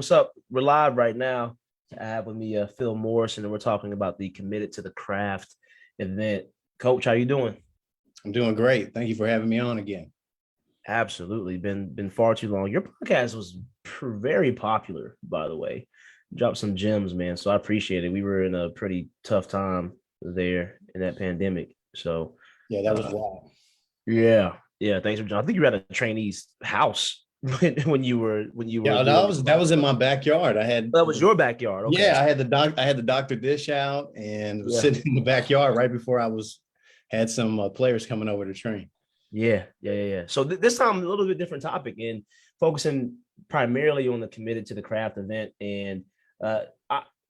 What's up? We're live right now. I have with me Phil Morrison, and we're talking about the Committed to the Craft event. Coach, how you doing? I'm doing great. Thank you for having me on again. Absolutely, been far too long. Your podcast was very popular, by the way. Dropped some gems, man. So I appreciate it. We were in a pretty tough time there in that pandemic. So Yeah, that was wild. yeah. Thanks for joining. I think you were at a trainee's house when you were Yeah, doing. that was in my backyard. That was your backyard. Okay. I had the Dr. Dish out and was Yeah. sitting in the backyard right before had some players coming over to train. Yeah. So this time a little bit different topic and focusing primarily on the Committed to the Craft event. And I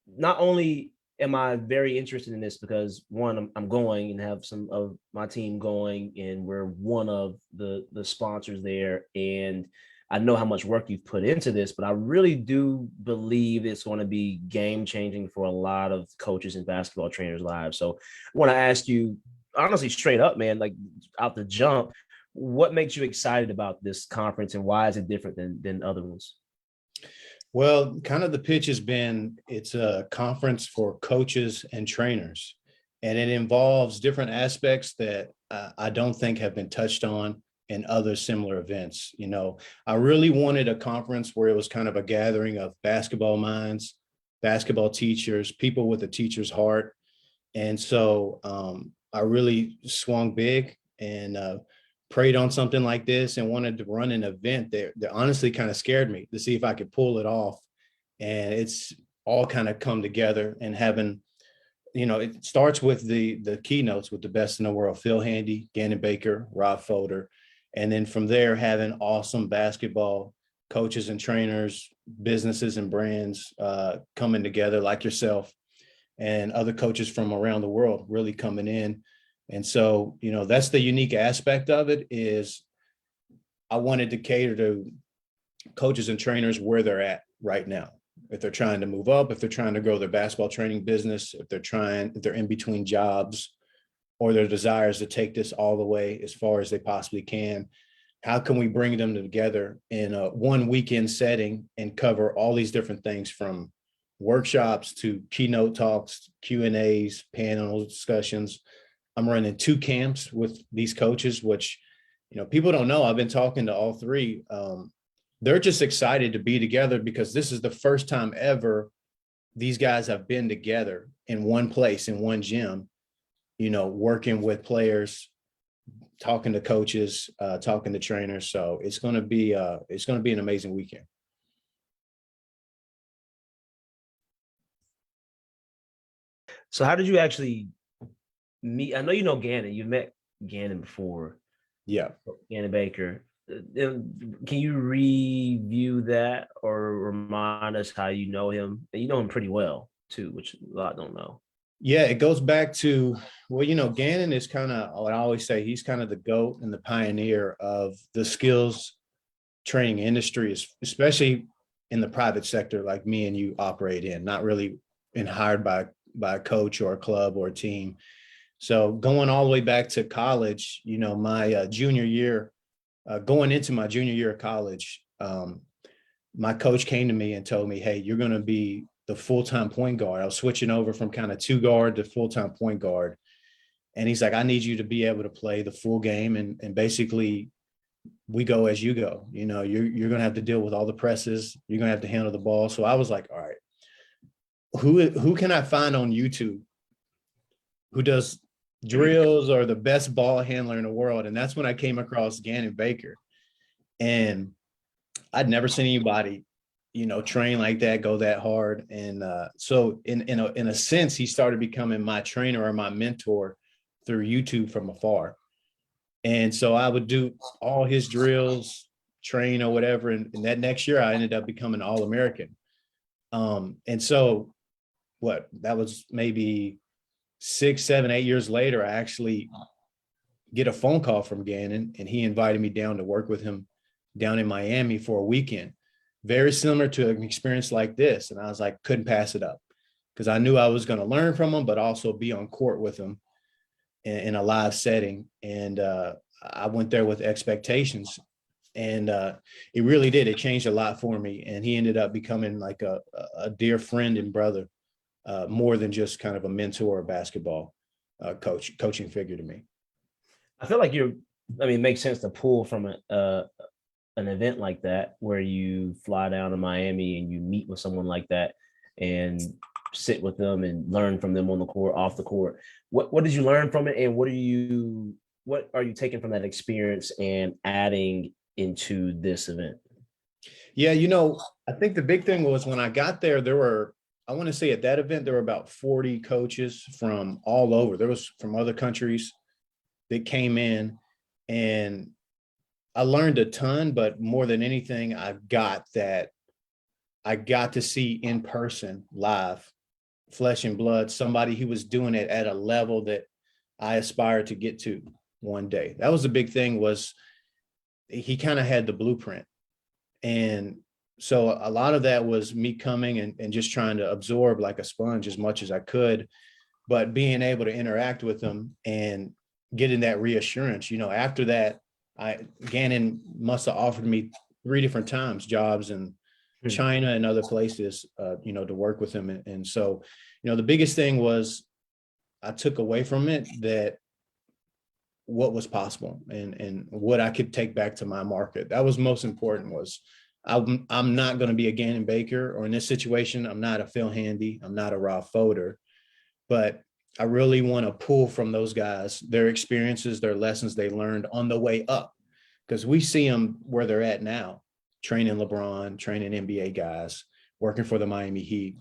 not only am I very interested in this because one, I'm going and have some of my team going, and we're one of the sponsors there. And I know how much work you've put into this, but I really do believe it's going to be game changing for a lot of coaches and basketball trainers' lives. So I want to ask you, honestly, straight up, man, like out the jump, what makes you excited about this conference and why is it different than other ones? Well, kind of the pitch has been it's a conference for coaches and trainers, and it involves different aspects that I don't think have been touched on in other similar events. You know, I really wanted a conference where it was kind of a gathering of basketball minds, basketball teachers, people with a teacher's heart. And so I really swung big and prayed on something like this and wanted to run an event that honestly kind of scared me to see if I could pull it off. And it's all kind of come together and having, you know, it starts with the keynotes with the best in the world, Phil Handy, Ganon Baker, Rob Fodor. And then from there, having awesome basketball coaches and trainers, businesses and brands coming together like yourself and other coaches from around the world really coming in. And so, you know, that's the unique aspect of it is I wanted to cater to coaches and trainers where they're at right now. If they're trying to move up, if they're trying to grow their basketball training business, if they're in between jobs, or their desires to take this all the way as far as they possibly can. How can we bring them together in a one weekend setting and cover all these different things from workshops to keynote talks, Q&As, panel discussions. I'm running 2 camps with these coaches, which, you know, people don't know. I've been talking to all 3. They're just excited to be together because this is the first time ever these guys have been together in one place, in one gym, you know, working with players, talking to coaches, talking to trainers. So it's going to be an amazing weekend. So how did you actually meet? I know you know Ganon. You've met Ganon before. Yeah. Ganon Baker. Can you review that or remind us how you know him? And you know him pretty well too, which a lot don't know. Yeah, it goes back to, well, you know, Ganon is kind of, I always say he's kind of the GOAT and the pioneer of the skills training industry, especially in the private sector like me and you operate in, not really hired by a coach or a club or a team. So going all the way back to college, you know, my junior year, going into my junior year of college, my coach came to me and told me, hey, you're going to be the full-time point guard. I was switching over from kind of 2 guard to full-time point guard. And he's like, I need you to be able to play the full game. And basically we go as you go, you know, you're going to have to deal with all the presses. You're going to have to handle the ball. So I was like, all right, who can I find on YouTube who does drills or the best ball handler in the world? And that's when I came across Ganon Baker. And I'd never seen anybody, you know, train like that, go that hard. And so in a sense, he started becoming my trainer or my mentor through YouTube from afar. And so I would do all his drills, train or whatever. And that next year I ended up becoming All-American. And so that was maybe 6, 7, 8 years later, I actually get a phone call from Ganon and he invited me down to work with him down in Miami for a weekend. Very similar to an experience like this. And I was like, couldn't pass it up because I knew I was going to learn from him, but also be on court with him in a live setting. And I went there with expectations And it really did. It changed a lot for me. And he ended up becoming like a dear friend and brother, more than just kind of a mentor or basketball coaching figure to me. I feel like it makes sense to pull from an event like that where you fly down to Miami and you meet with someone like that and sit with them and learn from them on the court, off the court. What did you learn from it, and what are you taking from that experience and adding into this event? Yeah, I think the big thing was when I got there, I want to say at that event, there were about 40 coaches from all over. There was from other countries that came in, and I learned a ton, but more than anything, I got to see in person, live, flesh and blood, somebody who was doing it at a level that I aspired to get to one day. That was the big thing, was he kind of had the blueprint. And so a lot of that was me coming and just trying to absorb like a sponge as much as I could, but being able to interact with them and getting that reassurance. After that, Ganon must have offered me 3 different times jobs in China and other places, to work with him. And so, the biggest thing was I took away from it that what was possible and what I could take back to my market. That was most important. Was I'm not going to be a Ganon Baker, or in this situation, I'm not a Phil Handy, I'm not a Fodor, but I really want to pull from those guys, their experiences, their lessons they learned on the way up, because we see them where they're at now, training LeBron, training NBA guys, working for the Miami Heat.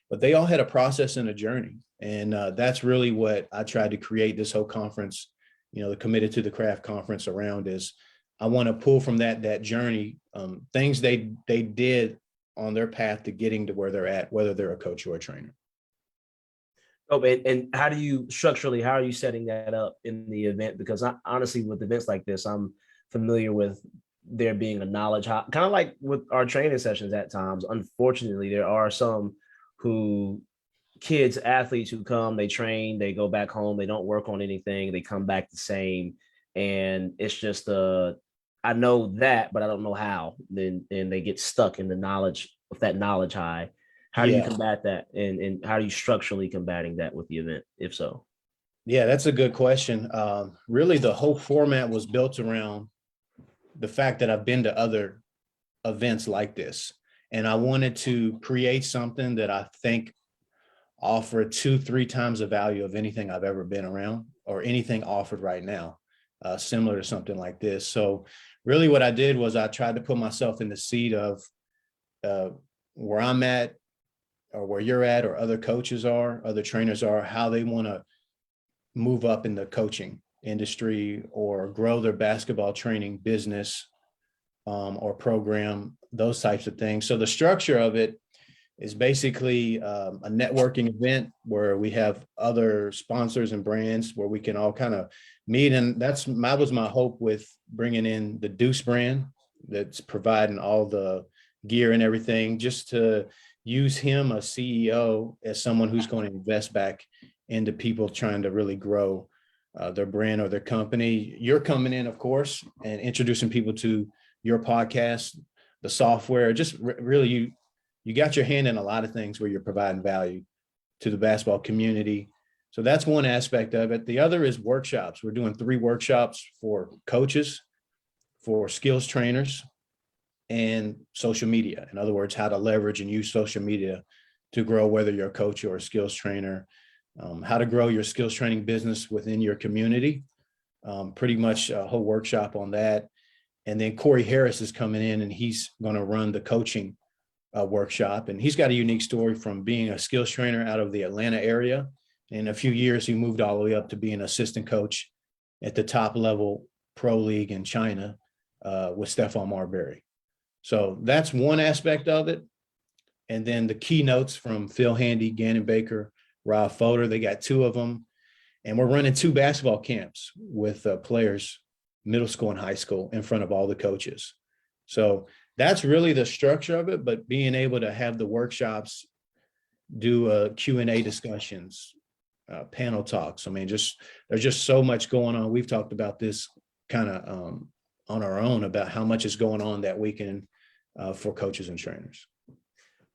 But they all had a process and a journey. And that's really what I tried to create this whole conference, the Committed to the Craft conference around, is I want to pull from that journey, things they did on their path to getting to where they're at, whether they're a coach or a trainer. Oh, and how are you setting that up in the event? Because honestly, with events like this, I'm familiar with there being a knowledge high, kind of like with our training sessions at times. Unfortunately, there are some athletes who come, they train, they go back home, they don't work on anything, they come back the same. And it's just, I know that, but I don't know how. And they get stuck in the knowledge of that knowledge high. How do you combat that? And how are you structurally combating that with the event, if so? Yeah, that's a good question. Really, the whole format was built around the fact that I've been to other events like this. And I wanted to create something that I think offered 2-3 times the value of anything I've ever been around or anything offered right now, similar to something like this. So really what I did was I tried to put myself in the seat of where I'm at, or where you're at, or other coaches are, other trainers are, how they want to move up in the coaching industry or grow their basketball training business or program, those types of things. So the structure of it is basically a networking event where we have other sponsors and brands where we can all kind of meet. And that was my hope with bringing in the Deuce brand that's providing all the gear and everything, just to use him, a CEO, as someone who's going to invest back into people trying to really grow their brand or their company. You're coming in, of course, and introducing people to your podcast, the software, just really you got your hand in a lot of things where you're providing value to the basketball community. So that's one aspect of it. The other is workshops. We're doing 3 workshops for coaches, for skills trainers, and social media. In other words, how to leverage and use social media to grow, whether you're a coach or a skills trainer, how to grow your skills training business within your community. Pretty much a whole workshop on that. And then Corey Harris is coming in, and he's going to run the coaching workshop. And he's got a unique story from being a skills trainer out of the Atlanta area. In a few years, he moved all the way up to being an assistant coach at the top level pro league in China with Stephon Marbury. So that's one aspect of it. And then the keynotes from Phil Handy, Ganon Baker, Fodor, they got 2 of them. And we're running 2 basketball camps with players, middle school and high school, in front of all the coaches. So that's really the structure of it, but being able to have the workshops, do Q&A discussions, panel talks. I mean, there's just so much going on. We've talked about this kind of on our own about how much is going on that weekend for coaches and trainers.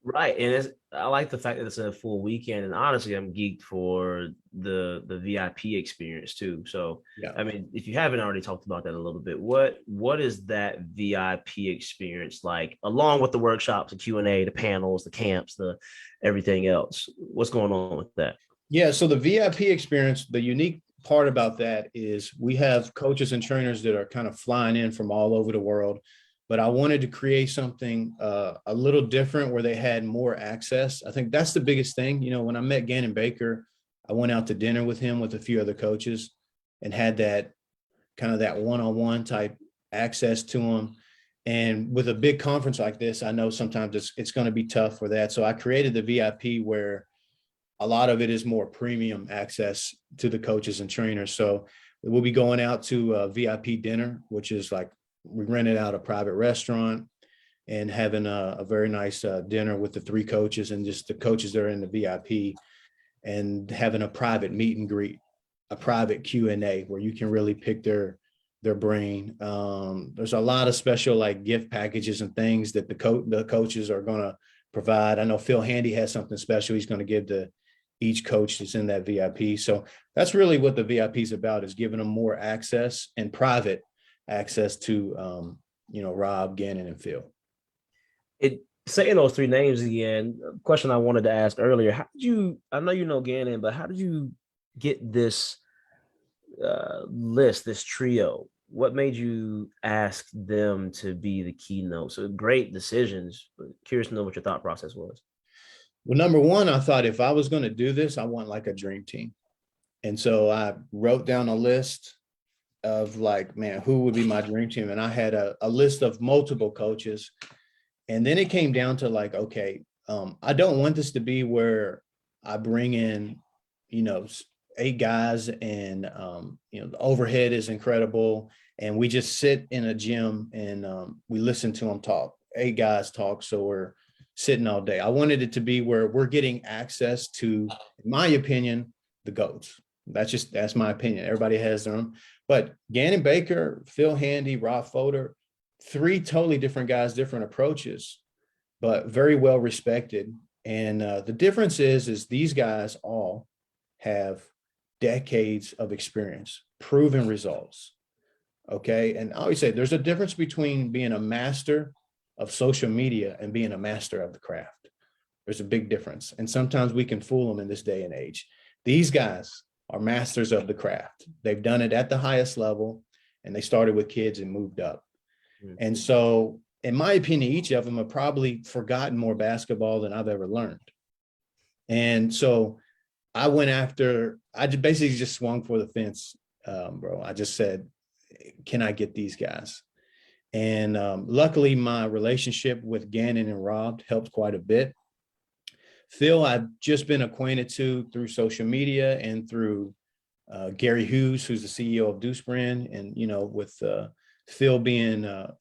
Right. And I like the fact that it's a full weekend. And honestly, I'm geeked for the VIP experience too. So, Yeah. I mean, if you haven't already talked about that a little bit, what is that VIP experience like, along with the workshops, the Q&A, the panels, the camps, the everything else? What's going on with that? Yeah. So the VIP experience, the unique part about that is we have coaches and trainers that are kind of flying in from all over the world. But I wanted to create something a little different where they had more access. I think that's the biggest thing. You know, when I met Ganon Baker, I went out to dinner with him with a few other coaches and had that kind of that one-on-one type access to him. And with a big conference like this, I know sometimes it's going to be tough for that. So I created the VIP where a lot of it is more premium access to the coaches and trainers. So we'll be going out to a VIP dinner, which is like, we rented out a private restaurant and having a very nice dinner with the 3 coaches and just the coaches that are in the VIP, and having a private meet and greet, a private Q&A where you can really pick their brain. There's a lot of special like gift packages and things that the coaches are going to provide. I know Phil Handy has something special he's going to give to each coach that's in that VIP. So that's really what the VIP is about, is giving them more access and private access to, Rob, Ganon, and Phil. Saying those 3 names again, question I wanted to ask earlier, I know you know Ganon, but how did you get this list, this trio? What made you ask them to be the keynote? So great decisions, but curious to know what your thought process was. Well, number one, I thought if I was going to do this, I want like a dream team. And so I wrote down a list of like, man, who would be my dream team? And I had a list of multiple coaches. And then it came down to like, okay, I don't want this to be where I bring in, 8 guys and, the overhead is incredible. And we just sit in a gym and we listen to them talk, 8 guys talk. So we're sitting all day. I wanted it to be where we're getting access to, in my opinion, the GOATs. That's my opinion. Everybody has their own. But Ganon Baker, Phil Handy, Rob Fodor, 3 totally different guys, different approaches, but very well respected. And the difference is these guys all have decades of experience, proven results. Okay. And I always say there's a difference between being a master of social media and being a master of the craft. There's a big difference. And sometimes we can fool them in this day and age. These guys are masters of the craft. They've done it at the highest level, and they started with kids and moved up. Mm-hmm. And so, in my opinion, each of them have probably forgotten more basketball than I've ever learned. And so I basically just swung for the fence, bro. I just said, can I get these guys? And luckily, my relationship with Ganon and Rob helped quite a bit. Phil, I've just been acquainted to through social media and through Gary Hughes, who's the CEO of Deuce Brand. And, with Phil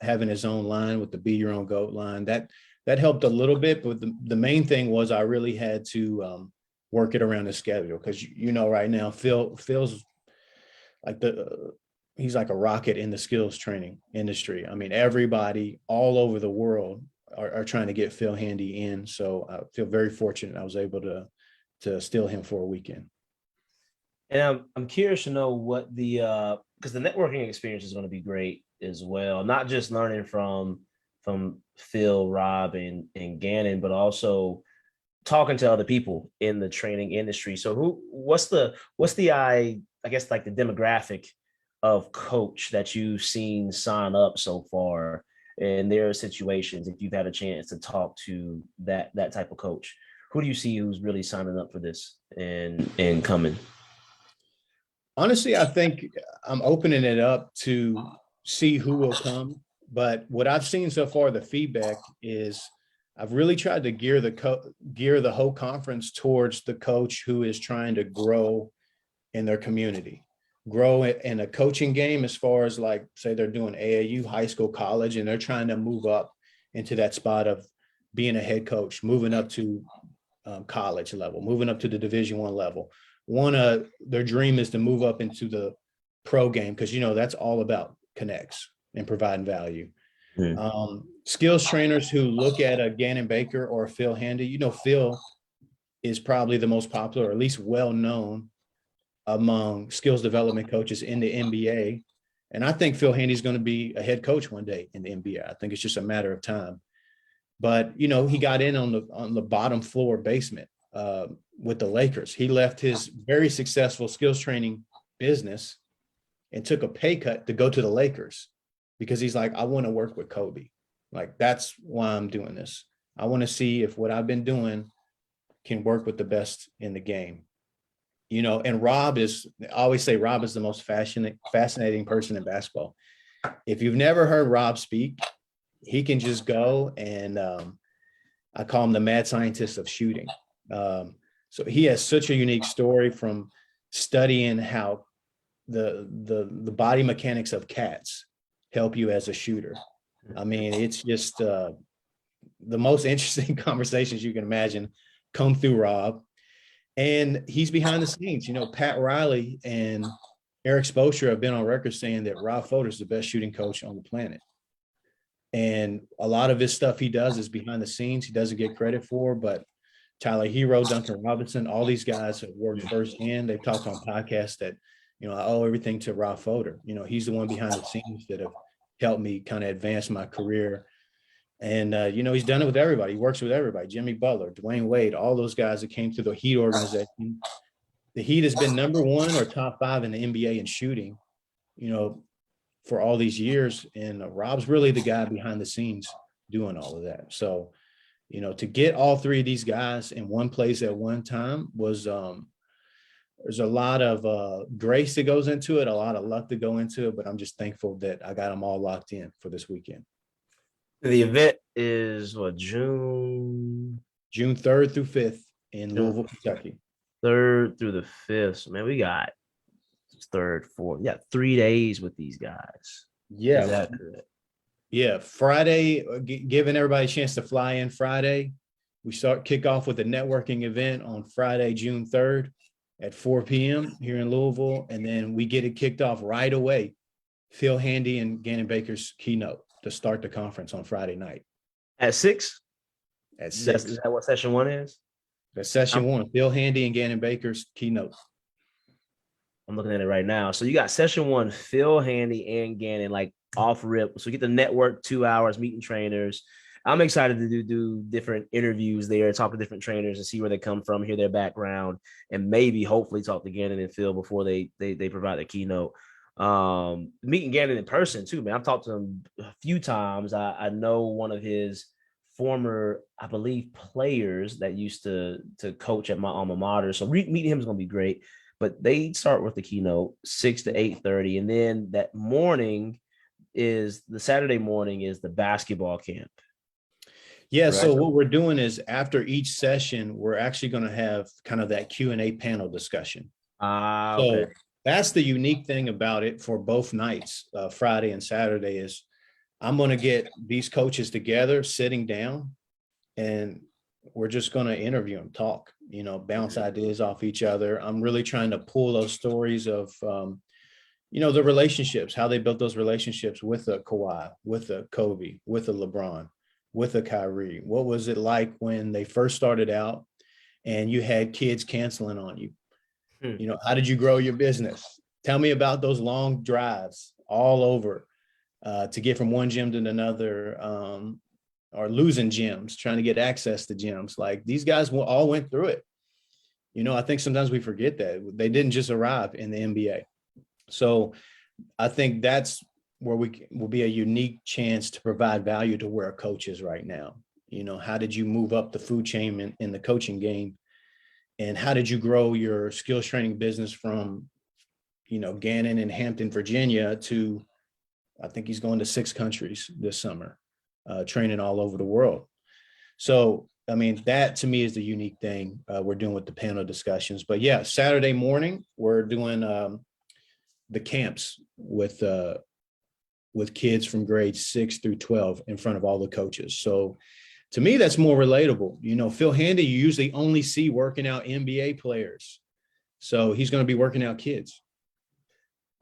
having his own line with the Be Your Own GOAT line, that helped a little bit. But the main thing was I really had to work it around his schedule. Because, right now, Phil's like he's like a rocket in the skills training industry. I mean, everybody all over the world are trying to get Phil Handy in. So I feel very fortunate I was able to steal him for a weekend. And I'm curious to know what because the networking experience is going to be great as well. Not just learning from Phil, Rob, and Ganon, but also talking to other people in the training industry. So what's the I guess like the demographic of coach that you've seen sign up so far? And there are situations, if you've had a chance to talk to that type of coach, who do you see who's really signing up for this and coming? Honestly, I think I'm opening it up to see who will come. But what I've seen so far, the feedback is I've really tried to gear the whole conference towards the coach who is trying to grow in their community. Grow in a coaching game, as far as like, say they're doing AAU, high school, college, and they're trying to move up into that spot of being a head coach, moving up to college level, moving up to the Division I level. Their dream is to move up into the pro game, because that's all about connects. and providing value. Hmm. Skills trainers who look at a Ganon Baker or a Phil Handy, Phil is probably the most popular, or at least well-known among skills development coaches in the NBA. And I think Phil Handy is going to be a head coach one day in the NBA. I think it's just a matter of time. But, he got in on the bottom floor basement with the Lakers. He left his very successful skills training business and took a pay cut to go to the Lakers because he's like, I want to work with Kobe. Like, that's why I'm doing this. I want to see if what I've been doing can work with the best in the game. And I always say Rob is the most fascinating person in basketball. If you've never heard Rob speak, he can just go and I call him the mad scientist of shooting. So he has such a unique story from studying how the body mechanics of cats help you as a shooter. I mean, it's just the most interesting conversations you can imagine come through Rob. And he's behind the scenes. Pat Riley and Eric Spoelstra have been on record saying that Rob Fodor is the best shooting coach on the planet. And a lot of his stuff he does is behind the scenes. He doesn't get credit for, but Tyler Hero, Duncan Robinson, all these guys have worked firsthand. They've talked on podcasts that, I owe everything to Rob Fodor. He's the one behind the scenes that have helped me kind of advance my career. And, he's done it with everybody. He works with everybody. Jimmy Butler, Dwayne Wade, all those guys that came through the Heat organization. The Heat has been number one or top 5 in the NBA in shooting, for all these years. And Rob's really the guy behind the scenes doing all of that. So, to get all 3 of these guys in one place at one time was there's a lot of grace that goes into it, a lot of luck to go into it, but I'm just thankful that I got them all locked in for this weekend. The event is June 3rd through 5th in Louisville, Kentucky. 3rd through the 5th. So, man, we got 3rd, 4th. Yeah, 3 days with these guys. Yeah. Is that correct? Yeah. Friday, giving everybody a chance to fly in Friday. We kick off with a networking event on Friday, June 3rd at 4 p.m. here in Louisville. And then we get it kicked off right away. Phil Handy and Ganon Baker's keynote to start the conference on Friday night. At 6? At 6. Is that what session 1 is? That's session 1. Phil Handy and Ganon Baker's keynote. I'm looking at it right now. So you got session 1, Phil Handy and Ganon, like off rip. So we get the network 2 hours, meeting trainers. I'm excited to do different interviews there, talk to different trainers and see where they come from, hear their background, and maybe hopefully talk to Ganon and Phil before they provide the keynote. Meeting Ganon in person too, man. I've talked to him a few times. I know one of his former, I believe, players that used to coach at my alma mater. So meeting him is going to be great. But they start with the keynote 6 to 8:30, and then that morning is the Saturday morning is the basketball camp. Yeah. Correct. So what we're doing is after each session, we're actually going to have kind of that Q&A panel discussion. Okay. So that's the unique thing about it for both nights, Friday and Saturday, is I'm going to get these coaches together, sitting down, and we're just going to interview them, talk, bounce ideas off each other. I'm really trying to pull those stories of, the relationships, how they built those relationships with a Kawhi, with a Kobe, with a LeBron, with a Kyrie. What was it like when they first started out and you had kids canceling on you? How did you grow your business? Tell me about those long drives all over to get from one gym to another, or losing gyms, trying to get access to gyms. Like, these guys all went through it. I think sometimes we forget that they didn't just arrive in the NBA. So I think that's where we will be a unique chance to provide value to where a coach is right now. How did you move up the food chain in the coaching game? And how did you grow your skills training business from, Ganon in Hampton, Virginia to, I think he's going to 6 countries this summer, training all over the world. So, I mean, that to me is the unique thing we're doing with the panel discussions. But yeah, Saturday morning, we're doing the camps with kids from grades 6 through 12 in front of all the coaches. So to me, that's more relatable. Phil Handy, you usually only see working out NBA players. So he's going to be working out kids.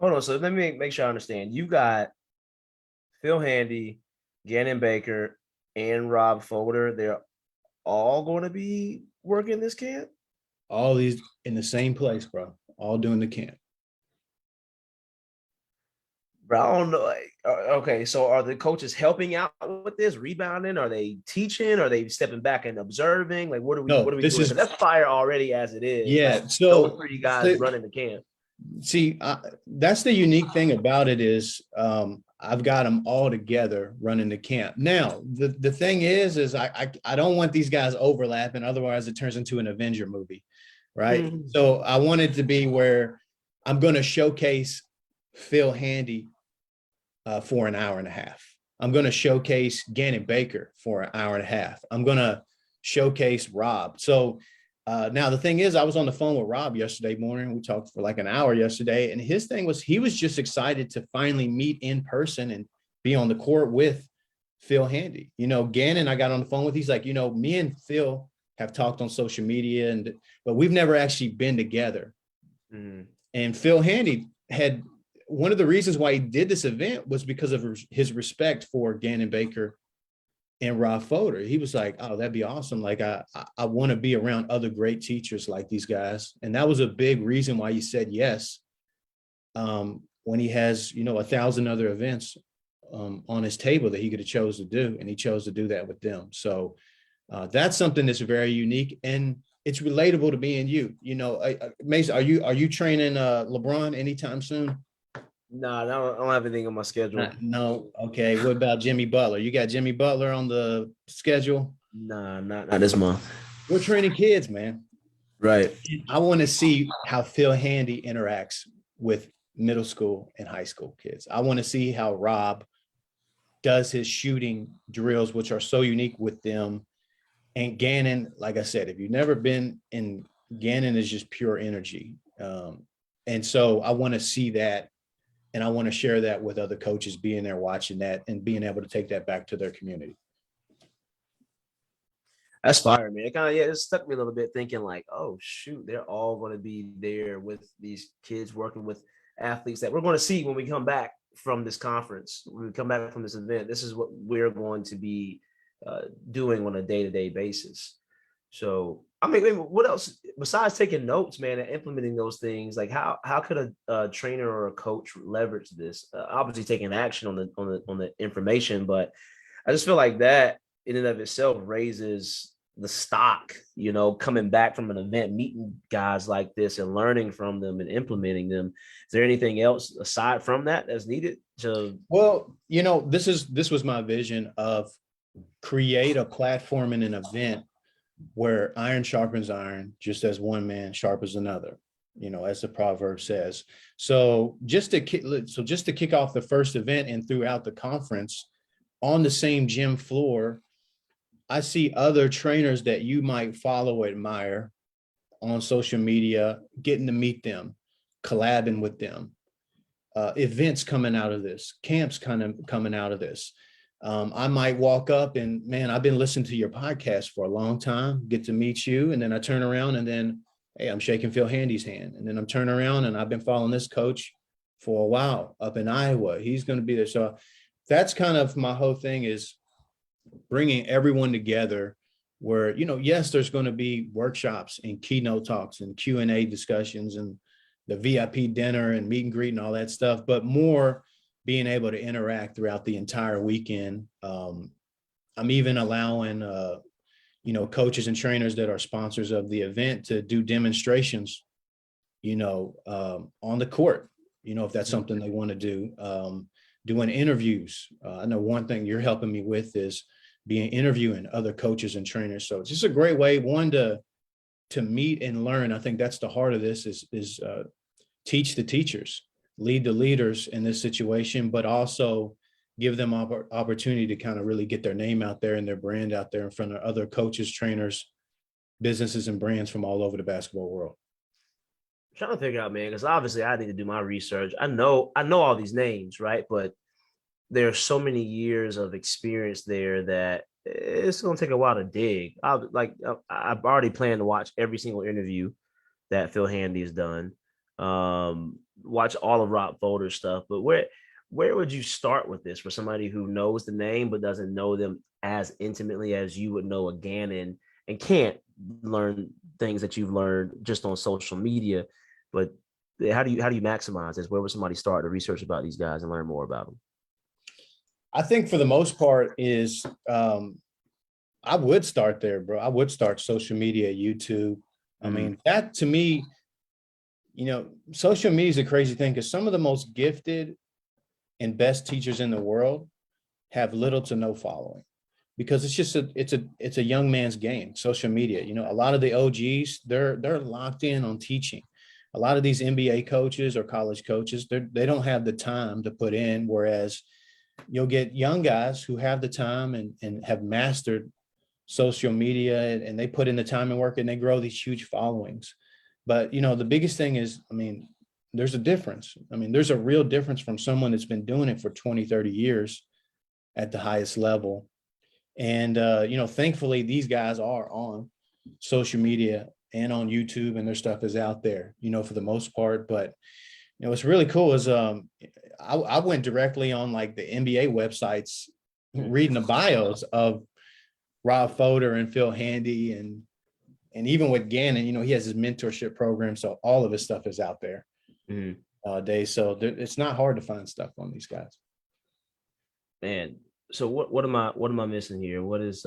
Hold on. So let me make sure I understand. You got Phil Handy, Gannon Baker, and Rob Fodor, they're all going to be working this camp? All these in the same place, bro, all doing the camp. Bro, I don't know. Okay, so are the coaches helping out with this, rebounding? Are they teaching? Are they stepping back and observing? Like, what are we No, doing? this Because is, that's fire already as it is. yeah. Like those So, 3 guys running the camp. see, that's the unique thing about it is I've got them all together running the camp. Now, the thing is I don't want these guys overlapping. Otherwise, it turns into an Avenger movie, right? Mhm. So I want it to be where I'm going to showcase Phil Handy for an hour and a half. I'm going to showcase Gannon Baker for an hour and a half. I'm going to showcase Rob. So now the thing is, I was on the phone with Rob yesterday morning. We talked for like an hour yesterday, and his thing was he was just excited to finally meet in person and be on the court with Phil Handy. Gannon, I got on the phone with. He's like, me and Phil have talked on social media, but we've never actually been together. Mm. And Phil Handy had one of the reasons why he did this event was because of his respect for Gannon Baker and Rob Fodor. He was like, oh, that'd be awesome. Like, I want to be around other great teachers like these guys. And that was a big reason why he said yes. When he has, 1,000 other events on his table that he could have chose to do. And he chose to do that with them. So that's something that's very unique. And it's relatable to me and you. Mason, are you training LeBron anytime soon? No, I don't have anything on my schedule. No. Okay. What about Jimmy Butler? You got Jimmy Butler on the schedule? Nah, not this month. We're training kids, man. Right. I want to see how Phil Handy interacts with middle school and high school kids. I want to see how Rob does his shooting drills, which are so unique with them. And Ganon, like I said, if you've never been in, Ganon is just pure energy. And so I want to see that. And I want to share that with other coaches being there, watching that, and being able to take that back to their community. That's fire, man. It stuck me a little bit thinking like, oh, shoot, they're all going to be there with these kids working with athletes that we're going to see when we come back from this conference. When we come back from this event, this is what we're going to be doing on a day-to-day basis. So, I mean, what else besides taking notes, man, and implementing those things? Like, how could a trainer or a coach leverage this? Obviously, taking action on the information, but I just feel like that in and of itself raises the stock. Coming back from an event, meeting guys like this, and learning from them and implementing them. Is there anything else aside from that that's needed to? Well, this was my vision of create a platform in an event where iron sharpens iron, just as one man sharpens another, as the proverb says. So just to kick off the first event and throughout the conference on the same gym floor, I see other trainers that you might follow or admire on social media, getting to meet them, collabing with them, events coming out of this, camps kind of coming out of this. I might walk up and, man, I've been listening to your podcast for a long time, get to meet you. And then I turn around and then, hey, I'm shaking Phil Handy's hand. And then I'm turning around and I've been following this coach for a while up in Iowa. He's going to be there. So that's kind of my whole thing, is bringing everyone together where, yes, there's going to be workshops and keynote talks and Q&A discussions and the VIP dinner and meet and greet and all that stuff, but more being able to interact throughout the entire weekend. I'm even allowing, coaches and trainers that are sponsors of the event to do demonstrations, on the court, if that's something they want to do, doing interviews. I know one thing you're helping me with is interviewing other coaches and trainers. So it's just a great way, one, to meet and learn. I think that's the heart of this is teach the teachers, lead the leaders in this situation, but also give them opportunity to kind of really get their name out there and their brand out there in front of other coaches, trainers, businesses, and brands from all over the basketball world. I'm trying to figure out, man, because obviously I need to do my research. I know all these names, right? But there are so many years of experience there that it's going to take a while to dig. I've already planned to watch every single interview that Phil Handy has done. Watch all of Rob Fodor's stuff, but where would you start with this for somebody who knows the name but doesn't know them as intimately as you would know a Ganon and can't learn things that you've learned just on social media? But how do you maximize this? Where would somebody start to research about these guys and learn more about them? I think for the most part is I would start there, bro. I would start social media, YouTube. I mean, that to me, social media is a crazy thing because some of the most gifted and best teachers in the world have little to no following because it's just it's a young man's game. Social media, a lot of the OGs, they're locked in on teaching. A lot of these NBA coaches or college coaches, they don't have the time to put in, whereas you'll get young guys who have the time and have mastered social media and they put in the time and work and they grow these huge followings. But, the biggest thing is, there's a difference. There's a real difference from someone that's been doing it for 20, 30 years at the highest level. And, thankfully, these guys are on social media and on YouTube and their stuff is out there, for the most part. But, what's really cool is I went directly on like the NBA websites, reading the bios of Rob Fodor and Phil Handy and even with Ganon, he has his mentorship program. So all of his stuff is out there nowadays. So it's not hard to find stuff on these guys. Man, so what am I missing here? What is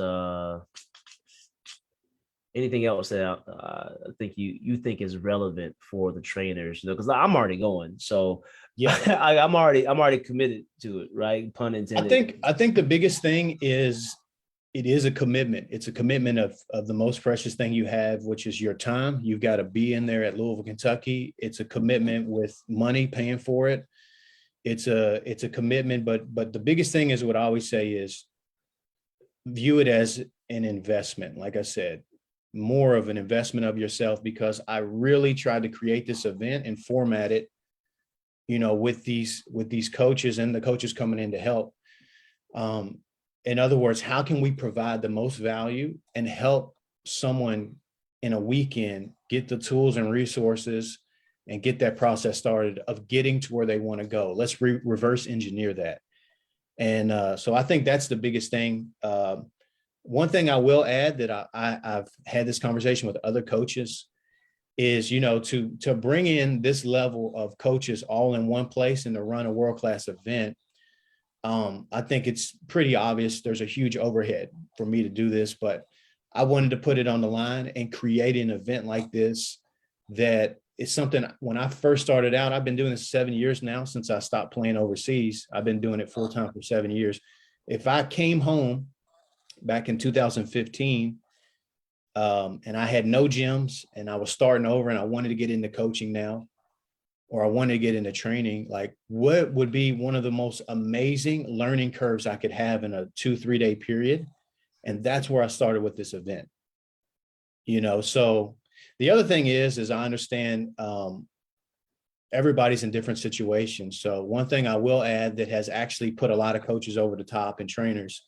anything else that I think you think is relevant for the trainers? Because I'm already going, so yeah, I'm already committed to it, right? Pun intended. I think the biggest thing is it is a commitment. It's a commitment of the most precious thing you have, which is your time. You've got to be in there at Louisville, Kentucky. It's a commitment with money, paying for it. It's a commitment, but the biggest thing is what I always say is view it as an investment. Like I said, more of an investment of yourself, because I really tried to create this event and format it, with these coaches and the coaches coming in to help. In other words, how can we provide the most value and help someone in a weekend get the tools and resources and get that process started of getting to where they want to go? Let's reverse engineer that. And so I think that's the biggest thing. One thing I will add that I've had this conversation with other coaches is, to bring in this level of coaches all in one place and to run a world-class event. I think it's pretty obvious there's a huge overhead for me to do this, but I wanted to put it on the line and create an event like this that is something. When I first started out, I've been doing this 7 years now since I stopped playing overseas. I've been doing it full time for 7 years. If I came home back in 2015 and I had no gyms and I was starting over and I wanted to get into coaching now, or I wanted to get into training, like what would be one of the most amazing learning curves I could have in a 2-3 day period? And that's where I started with this event. So the other thing is I understand everybody's in different situations. So one thing I will add that has actually put a lot of coaches over the top and trainers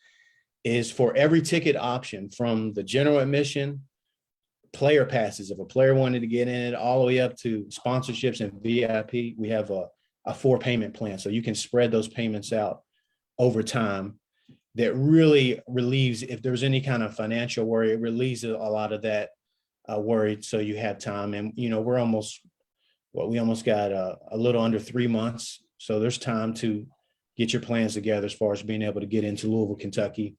is for every ticket option, from the general admission, player passes, if a player wanted to get in it, all the way up to sponsorships and VIP, we have a 4-payment plan. So you can spread those payments out over time. That really relieves, if there's any kind of financial worry, it relieves a lot of that worry. So you have time. And, we almost got a little under 3 months. So there's time to get your plans together as far as being able to get into Louisville, Kentucky.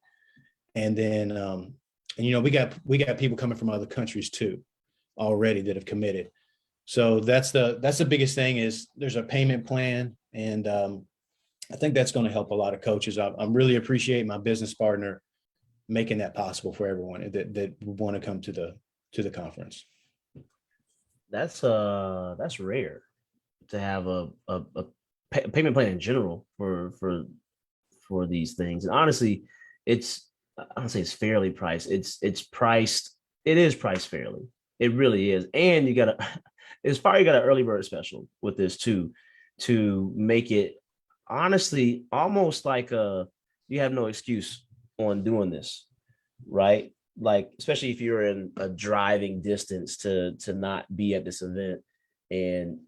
And then, we got people coming from other countries too already that have committed. So that's the biggest thing is there's a payment plan. And I think that's going to help a lot of coaches. I really appreciate my business partner making that possible for everyone that want to come to the conference. That's rare to have a payment plan in general for these things. And honestly, I don't say it's fairly priced. It's priced. It is priced fairly. It really is. And you got an early bird special with this too, to make it honestly almost like you have no excuse on doing this, right? Like, especially if you're in a driving distance to not be at this event.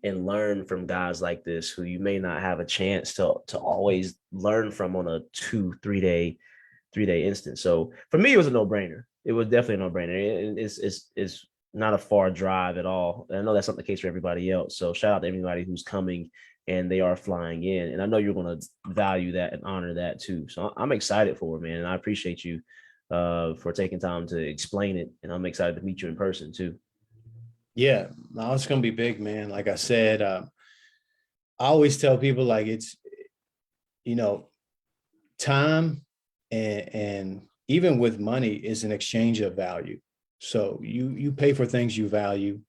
and learn from guys like this who you may not have a chance to always learn from on a 2-3 day instance. So for me, it was a no-brainer. It was definitely a no-brainer. It's not a far drive at all. And I know that's not the case for everybody else. So shout out to everybody who's coming and they are flying in. And I know you're going to value that and honor that too. So I'm excited for it, man. And I appreciate you for taking time to explain it. And I'm excited to meet you in person too. Yeah, no, it's going to be big, man. Like I said, I always tell people like it's, time and even with money is an exchange of value. So you pay for things you value.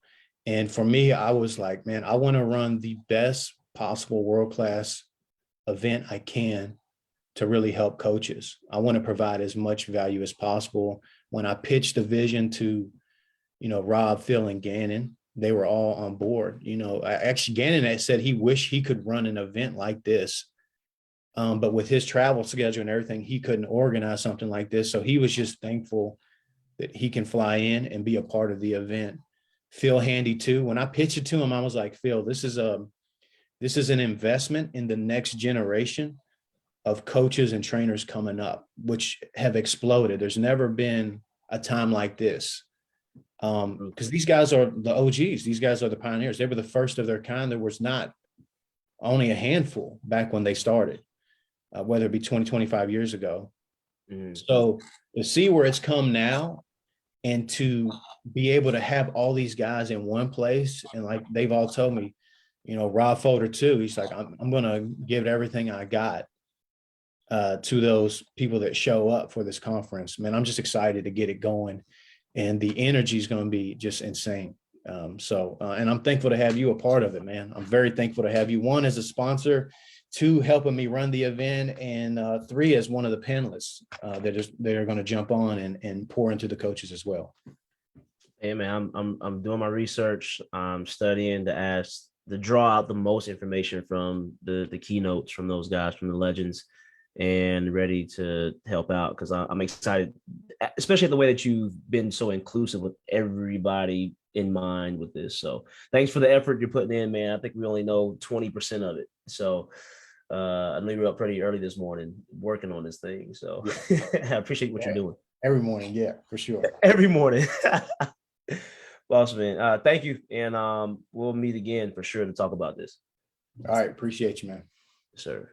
And for me, I was like, man, I want to run the best possible world-class event I can to really help coaches. I want to provide as much value as possible. When I pitched the vision to, Rob, Phil, and Ganon, they were all on board. Actually, Ganon had said he wished he could run an event like this. But with his travel schedule and everything, he couldn't organize something like this. So he was just thankful that he can fly in and be a part of the event. Phil Handy too. When I pitched it to him, I was like, Phil, this is an investment in the next generation of coaches and trainers coming up, which have exploded. There's never been a time like this. Because these guys are the OGs. These guys are the pioneers. They were the first of their kind. There was not only a handful back when they started, whether it be 20, 25 years ago. So to see where it's come now and to be able to have all these guys in one place, and like they've all told me, Rob Fodor too, he's like, I'm going to give it everything I got to those people that show up for this conference. Man, I'm just excited to get it going. And the energy is going to be just insane. And I'm thankful to have you a part of it, man. I'm very thankful to have you. 1, as a sponsor, 2, helping me run the event, and 3, as one of the panelists that are going to jump on and pour into the coaches as well. Hey man, I'm doing my research. I'm studying to draw out the most information from the keynotes from those guys, from the legends, and ready to help out because I'm excited, especially the way that you've been so inclusive with everybody in mind with this. So thanks for the effort you're putting in, man. I think we only know 20% of it. So I know you were up pretty early this morning working on this thing. So yeah. I appreciate what you're doing. Every morning, yeah, for sure. Every morning. Awesome, man. Thank you. And we'll meet again for sure to talk about this. All right. Appreciate you, man. Yes, sir.